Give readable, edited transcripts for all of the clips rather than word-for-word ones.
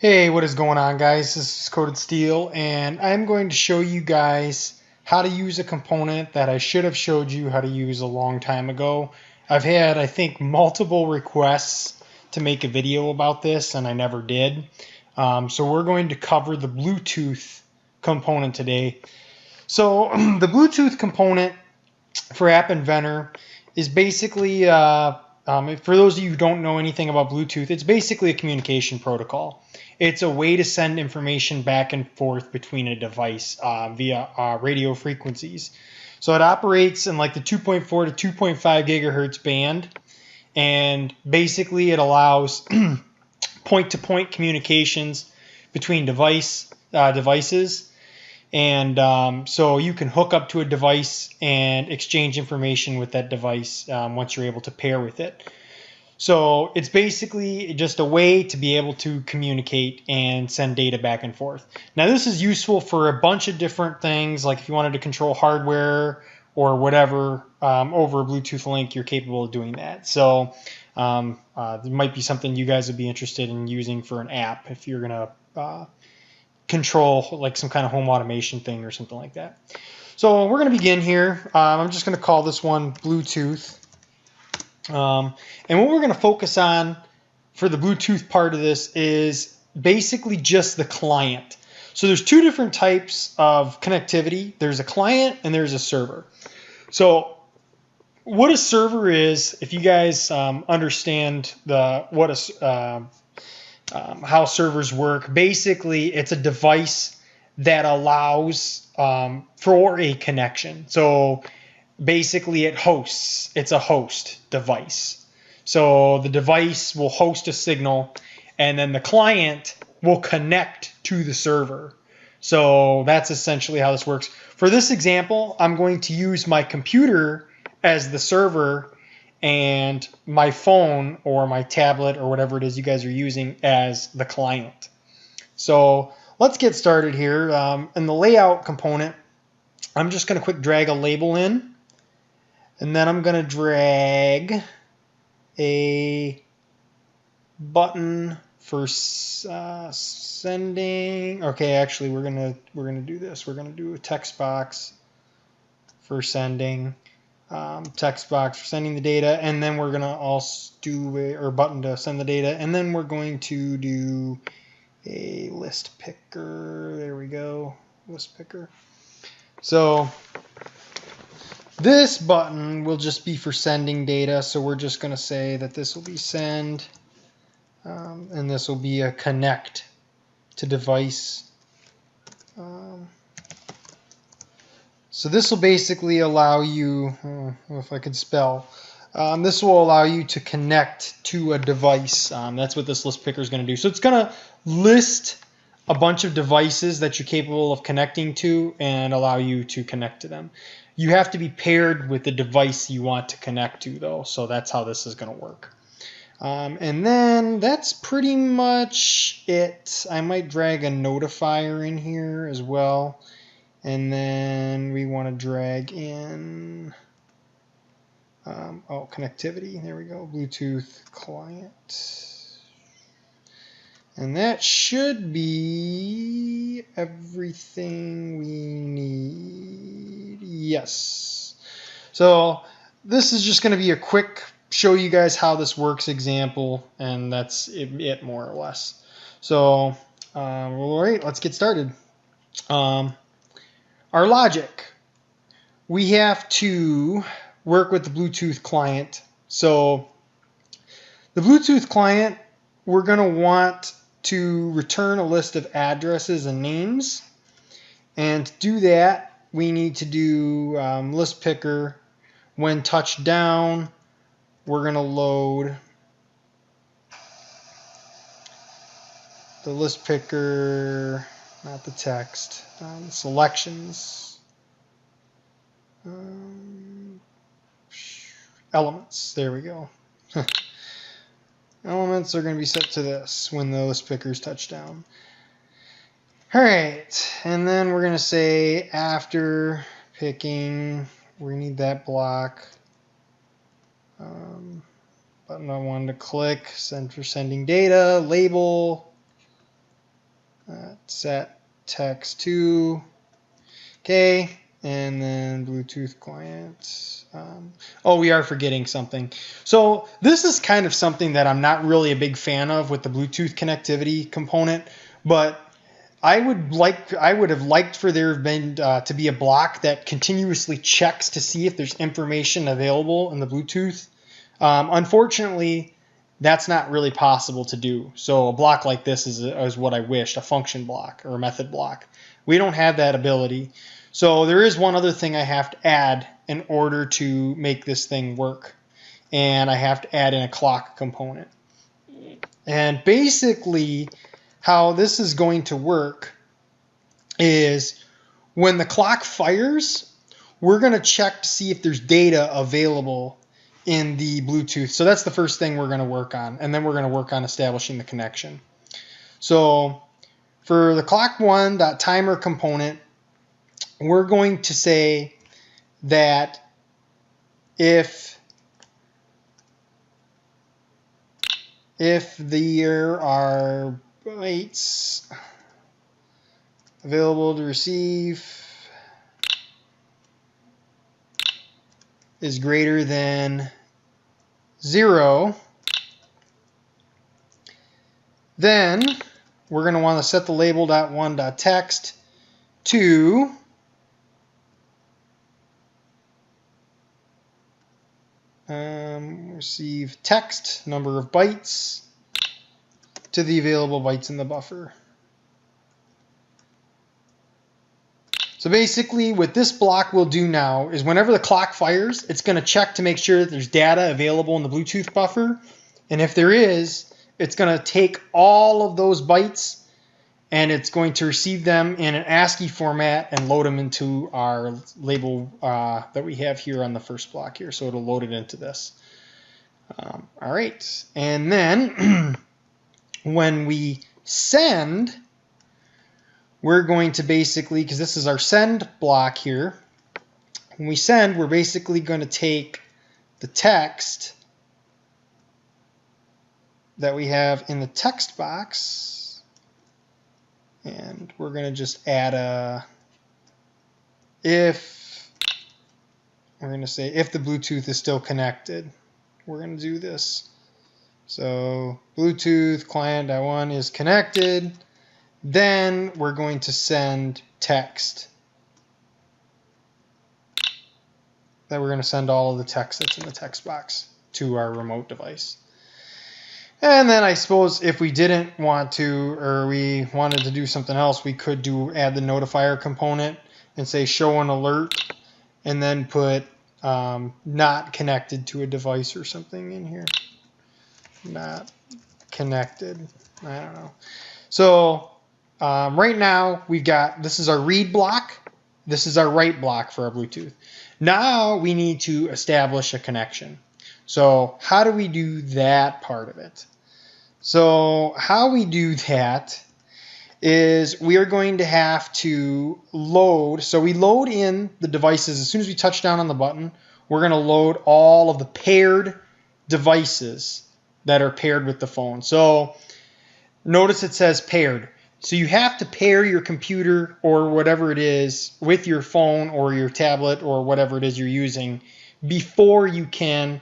Hey, what is going on, guys? This is Codedsteele, and I'm going to show you guys how to use a component that I should have showed you how to use a long time ago. I've had, I think, multiple requests to make a video about this, and I never did. So we're going to cover the Bluetooth component today. So the Bluetooth component for AppInventor is basically, for those of you who don't know anything about Bluetooth, it's basically a communication protocol. It's a way to send information back and forth between a device via radio frequencies. So it operates in like the 2.4 to 2.5 gigahertz band, and basically it allows point-to-point communications between devices. And so you can hook up to a device and exchange information with that device once you're able to pair with it. So it's basically just a way to be able to communicate and send data back and forth. Now this is useful for a bunch of different things, like if you wanted to control hardware or whatever over a Bluetooth link, you're capable of doing that. So there might be something you guys would be interested in using for an app if you're going to control like some kind of home automation thing or something like that. So we're going to begin here. I'm just going to call this one Bluetooth. And what we're going to focus on for the Bluetooth part of this is basically just the client. So there's two different types of connectivity. There's a client and there's a server. So what a server is, if you guys understand how servers work, basically it's a device that allows for a connection. So basically it hosts. It's a host device. So the device will host a signal, and then the client will connect to the server. So that's essentially how this works. For this example, I'm going to use my computer as the server and my phone or my tablet or whatever it is you guys are using as the client. So let's get started here. In the layout component, I'm just going to quick drag a label in. And then I'm going to drag a button for sending. Okay, actually we're gonna do this. We're gonna do a text box for sending, text box for sending the data, and then we're gonna also do a button to send the data, and then we're going to do a list picker. There we go, list picker. So this button will just be for sending data, so we're just going to say that this will be send, and this will be a connect to device. So this will basically allow you, if I could spell, this will allow you to connect to a device. That's what this list picker is going to do. So it's going to list a bunch of devices that you're capable of connecting to and allow you to connect to them. You have to be paired with the device you want to connect to, though, so that's how this is going to work. And then that's pretty much it. I might drag a notifier in here as well, and then we want to drag in connectivity. There we go, Bluetooth client. And that should be everything we need. Yes. So this is just going to be a quick show you guys how this works example, and that's it more or less. So all right, let's get started. Our logic. We have to work with the Bluetooth client. So the Bluetooth client, we're going to want to return a list of addresses and names, and to do that we need to do list picker. When touched down, we're going to load the list picker, not the text, selections, elements. There we go. Elements are going to be set to this when the list pickers touch down. Alright, and then we're going to say after picking, we need that block. Button I wanted to click, send for sending data, label, set text to, okay, and then Bluetooth client. Oh, we are forgetting something. So this is kind of something that I'm not really a big fan of with the Bluetooth connectivity component, but I would have liked for there have been to be a block that continuously checks to see if there's information available in the Bluetooth. Unfortunately, that's not really possible to do. So a block like this is what I wished, a function block or a method block. We don't have that ability. So there is one other thing I have to add in order to make this thing work. And I have to add in a clock component. And basically how this is going to work is when the clock fires, we're going to check to see if there's data available in the Bluetooth. So that's the first thing we're going to work on. And then we're going to work on establishing the connection. So for the clock1.timer component, we're going to say that if there are bytes available to receive is greater than 0, then we're going to want to set the label.1.text to receive text number of bytes to the available bytes in the buffer. So basically what this block will do now is whenever the clock fires, it's going to check to make sure that there's data available in the Bluetooth buffer. And if there is, it's going to take all of those bytes and it's going to receive them in an ASCII format and load them into our label that we have here on the first block here. So it'll load it into this. All right. And then when we send, we're going to basically, because this is our send block here, when we send, we're basically going to take the text that we have in the text box, and we're going to just add a if. We're going to say if the Bluetooth is still connected. We're going to do this. So Bluetooth client.1 is connected. Then we're going to send text. Then we're going to send all of the text that's in the text box to our remote device. And then I suppose if we didn't want to, or we wanted to do something else, we could add the notifier component and say show an alert, and then put not connected to a device or something in here. Not connected. I don't know. So right now we've got, this is our read block, this is our write block for our Bluetooth. Now we need to establish a connection. So how do we do that part of it? So how we do that is we are going to have to load. So we load in the devices. As soon as we touch down on the button, we're going to load all of the paired devices that are paired with the phone. So notice it says paired. So you have to pair your computer or whatever it is with your phone or your tablet or whatever it is you're using before you can,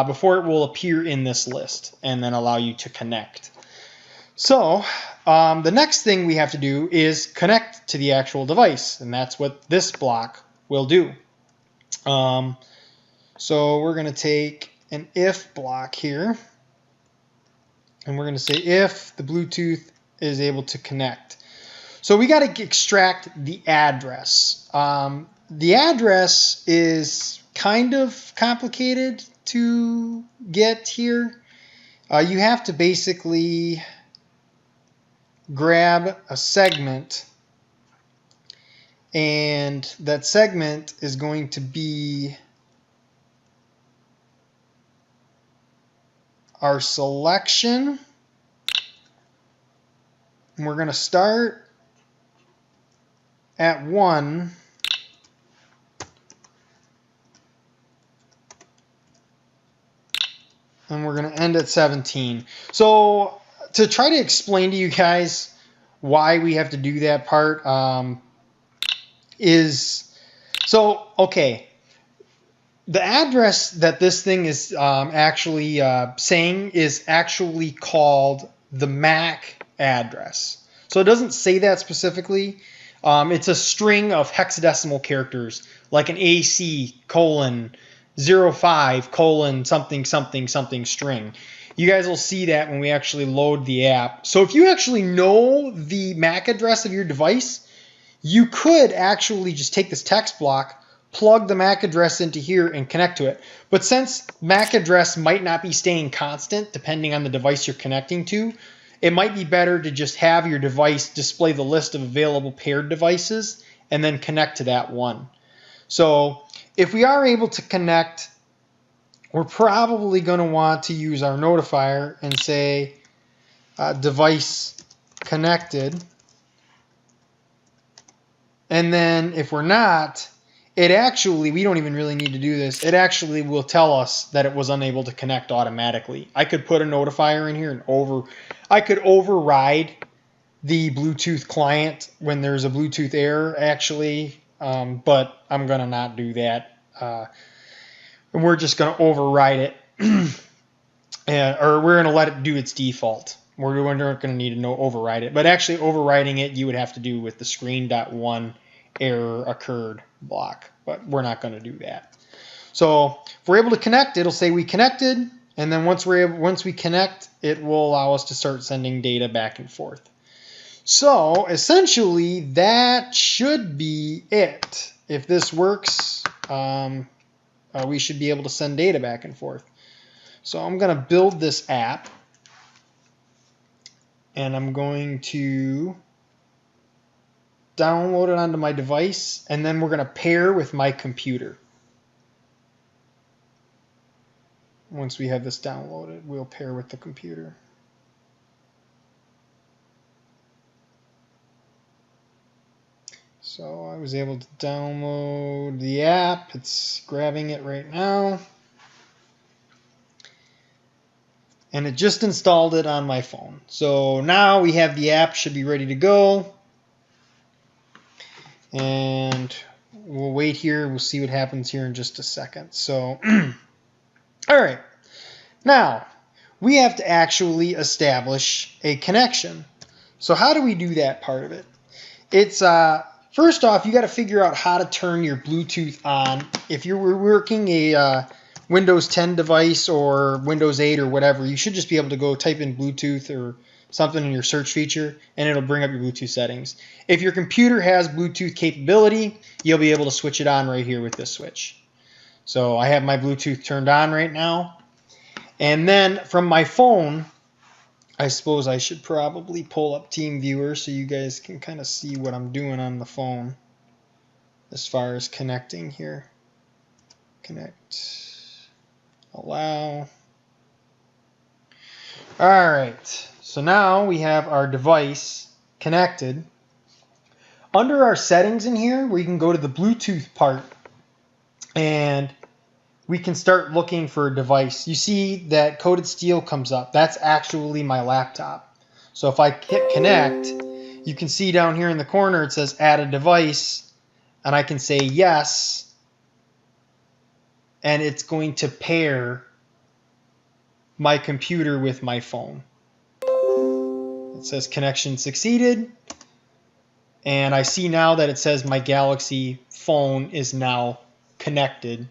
before it will appear in this list and then allow you to connect. So the next thing we have to do is connect to the actual device, and that's what this block will do. So we're going to take an if block here, and we're going to say if the Bluetooth is able to connect. So we got to extract the address. The address is kind of complicated to get here. You have to basically grab a segment, and that segment is going to be our selection. And we're going to start at 1 and we're going to end at 17. So to try to explain to you guys why we have to do that part is, so, okay, the address that this thing is actually saying is actually called the MAC address. So it doesn't say that specifically. It's a string of hexadecimal characters, like an AC colon 05 colon something something something string. You guys will see that when we actually load the app. So if you actually know the MAC address of your device, you could actually just take this text block, plug the MAC address into here, and connect to it. But since MAC address might not be staying constant depending on the device you're connecting to, it might be better to just have your device display the list of available paired devices and then connect to that one. So if we are able to connect, we're probably going to want to use our notifier and say device connected. And then if we're not, it actually, we don't even really need to do this. It actually will tell us that it was unable to connect automatically. I could put a notifier in here and I could override the Bluetooth client when there's a Bluetooth error actually, but I'm going to not do that. And we're just going to override it, or we're going to let it do its default. We're not going to need to override it. But actually overriding it, you would have to do with the screen.1 error occurred block. But we're not going to do that. So if we're able to connect, it'll say we connected. And then once we connect, it will allow us to start sending data back and forth. So essentially, that should be it. If this works, we should be able to send data back and forth. So I'm going to build this app. And I'm going to download it onto my device. And then we're going to pair with my computer. Once we have this downloaded, we'll pair with the computer. So I was able to download the app. It's grabbing it right now. And it just installed it on my phone. So now we have the app, should be ready to go. And we'll wait here. We'll see what happens here in just a second. So, all right. Now, we have to actually establish a connection. So how do we do that part of it? It's first off, you got to figure out how to turn your Bluetooth on. If you're working a Windows 10 device or Windows 8 or whatever, you should just be able to go type in Bluetooth or something in your search feature, and it'll bring up your Bluetooth settings. If your computer has Bluetooth capability, you'll be able to switch it on right here with this switch. So I have my Bluetooth turned on right now. And then from my phone, I suppose I should probably pull up TeamViewer so you guys can kind of see what I'm doing on the phone as far as connecting here. Connect. Allow. All right. So now we have our device connected. Under our settings in here, we can go to the Bluetooth part and we can start looking for a device. You see that Codedsteele comes up. That's actually my laptop. So if I hit connect, you can see down here in the corner it says add a device, and I can say yes, and it's going to pair my computer with my phone. It says connection succeeded, and I see now that it says my Galaxy phone is now connected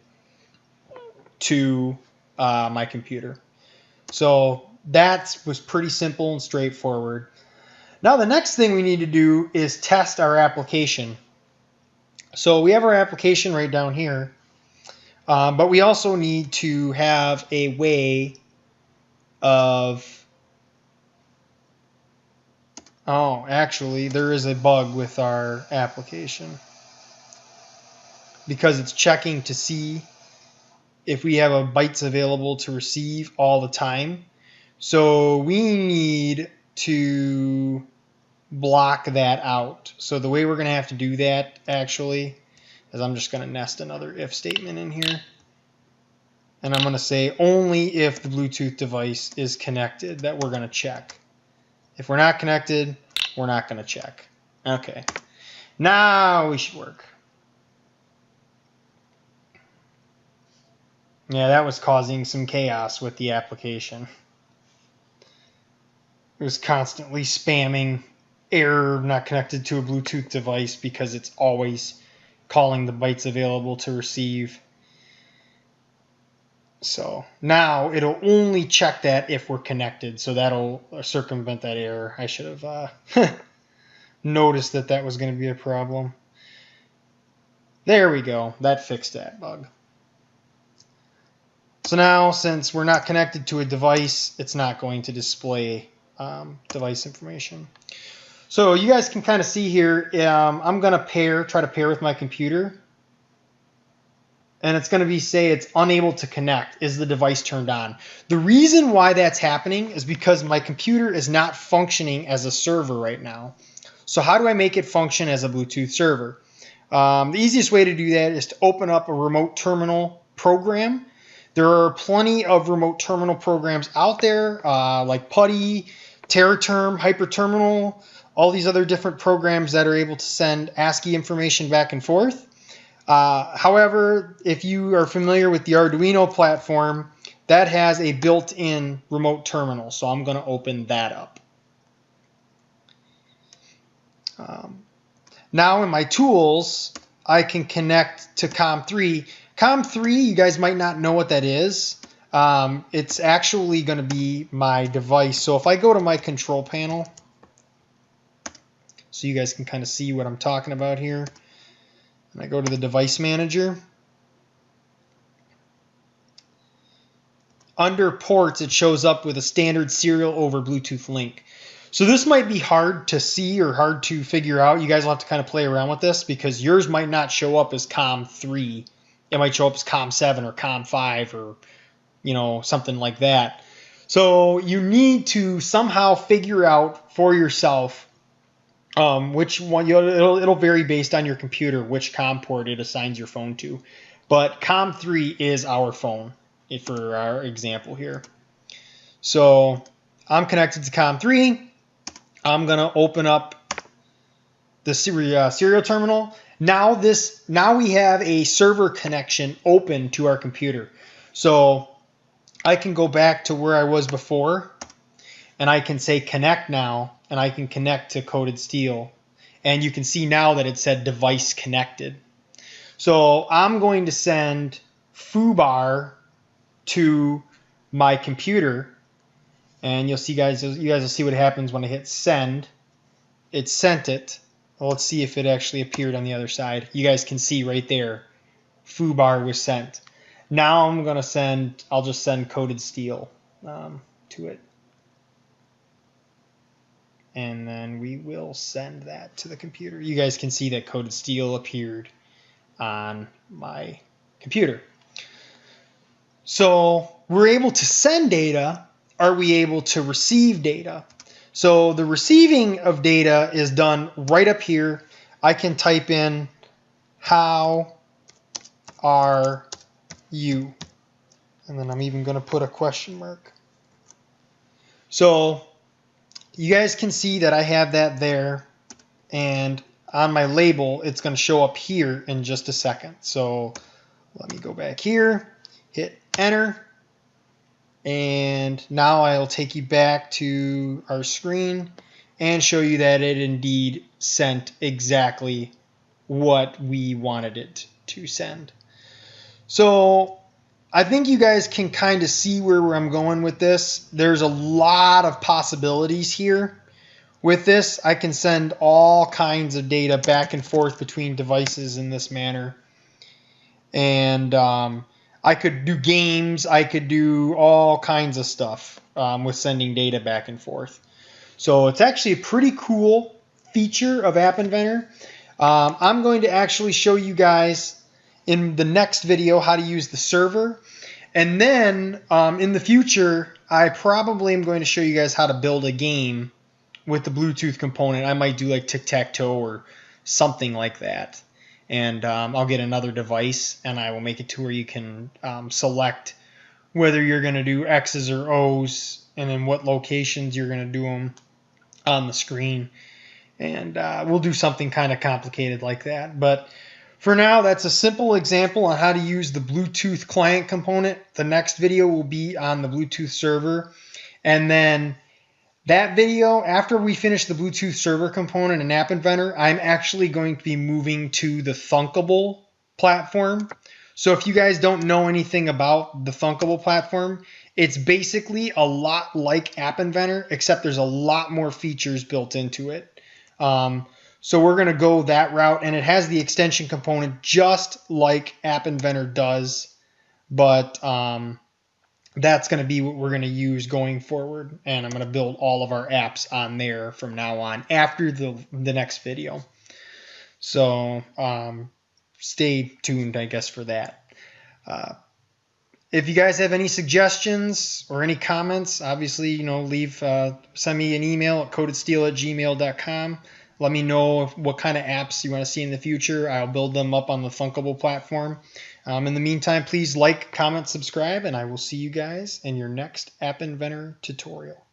to my computer. So that was pretty simple and straightforward. Now the next thing we need to do is test our application. So we have our application right down here, but we also need to have a way of, oh, actually there is a bug with our application because it's checking to see if we have a bytes available to receive all the time. So we need to block that out. So the way we're going to have to do that actually is I'm just going to nest another if statement in here. And I'm going to say only if the Bluetooth device is connected that we're going to check. If we're not connected, we're not going to check. Okay, now we should work. Yeah, that was causing some chaos with the application. It was constantly spamming error not connected to a Bluetooth device because it's always calling the bytes available to receive. So now it'll only check that if we're connected, so that'll circumvent that error. I should have noticed that that was going to be a problem. There we go. That fixed that bug. So now, since we're not connected to a device, it's not going to display device information. So you guys can kind of see here, I'm going to try to pair with my computer. And it's going to say it's unable to connect. Is the device turned on? The reason why that's happening is because my computer is not functioning as a server right now. So how do I make it function as a Bluetooth server? The easiest way to do that is to open up a remote terminal program. There are plenty of remote terminal programs out there, like PuTTY, TerraTerm, HyperTerminal, all these other different programs that are able to send ASCII information back and forth. However, if you are familiar with the Arduino platform, that has a built-in remote terminal. So I'm going to open that up. Now in my tools, I can connect to COM3. COM3, you guys might not know what that is. It's actually going to be my device. So if I go to my control panel, so you guys can kind of see what I'm talking about here, and I go to the device manager, under ports it shows up with a standard serial over Bluetooth link. So this might be hard to see or hard to figure out. You guys will have to kind of play around with this because yours might not show up as COM3. It might show up as COM7 or COM5 or, you know, something like that. So you need to somehow figure out for yourself which one. It'll vary based on your computer which COM port it assigns your phone to. But COM3 is our phone for our example here. So I'm connected to COM3. I'm going to open up the serial terminal. Now we have a server connection open to our computer. So I can go back to where I was before, and I can say connect now, and I can connect to Codedsteele. And you can see now that it said device connected. So I'm going to send foobar to my computer. And you guys will see what happens when I hit send. It sent it. Well, let's see if it actually appeared on the other side. You guys can see right there, foobar was sent. Now I'm going to I'll just send Codedsteele to it. And then we will send that to the computer. You guys can see that Codedsteele appeared on my computer. So we're able to send data. Are we able to receive data? So the receiving of data is done right up here. I can type in, how are you? And then I'm even going to put a question mark. So you guys can see that I have that there. And on my label, it's going to show up here in just a second. So let me go back here, hit enter. And now I'll take you back to our screen and show you that it indeed sent exactly what we wanted it to send. So I think you guys can kind of see where I'm going with this. There's a lot of possibilities here. With this, I can send all kinds of data back and forth between devices in this manner. And I could do games. I could do all kinds of stuff with sending data back and forth. So it's actually a pretty cool feature of AppInventor. I'm going to actually show you guys in the next video how to use the server. And then in the future, I probably am going to show you guys how to build a game with the Bluetooth component. I might do like tic-tac-toe or something like that. And I'll get another device and I will make it to where you can select whether you're going to do X's or O's and in what locations you're going to do them on the screen. and we'll do something kind of complicated like that. But for now, that's a simple example on how to use the Bluetooth client component. The next video will be on the Bluetooth server. And then that video, after we finish the Bluetooth server component in AppInventor, I'm actually going to be moving to the Thunkable platform. So if you guys don't know anything about the Thunkable platform, it's basically a lot like AppInventor, except there's a lot more features built into it. So we're going to go that route, and it has the extension component just like AppInventor does, but that's going to be what we're going to use going forward, and I'm going to build all of our apps on there from now on after the next video. So stay tuned, I guess, for that. If you guys have any suggestions or any comments, obviously, send me an email at codedsteele@gmail.com. Let me know what kind of apps you want to see in the future. I'll build them up on the Thunkable platform. In the meantime, please like, comment, subscribe, and I will see you guys in your next AppInventor tutorial.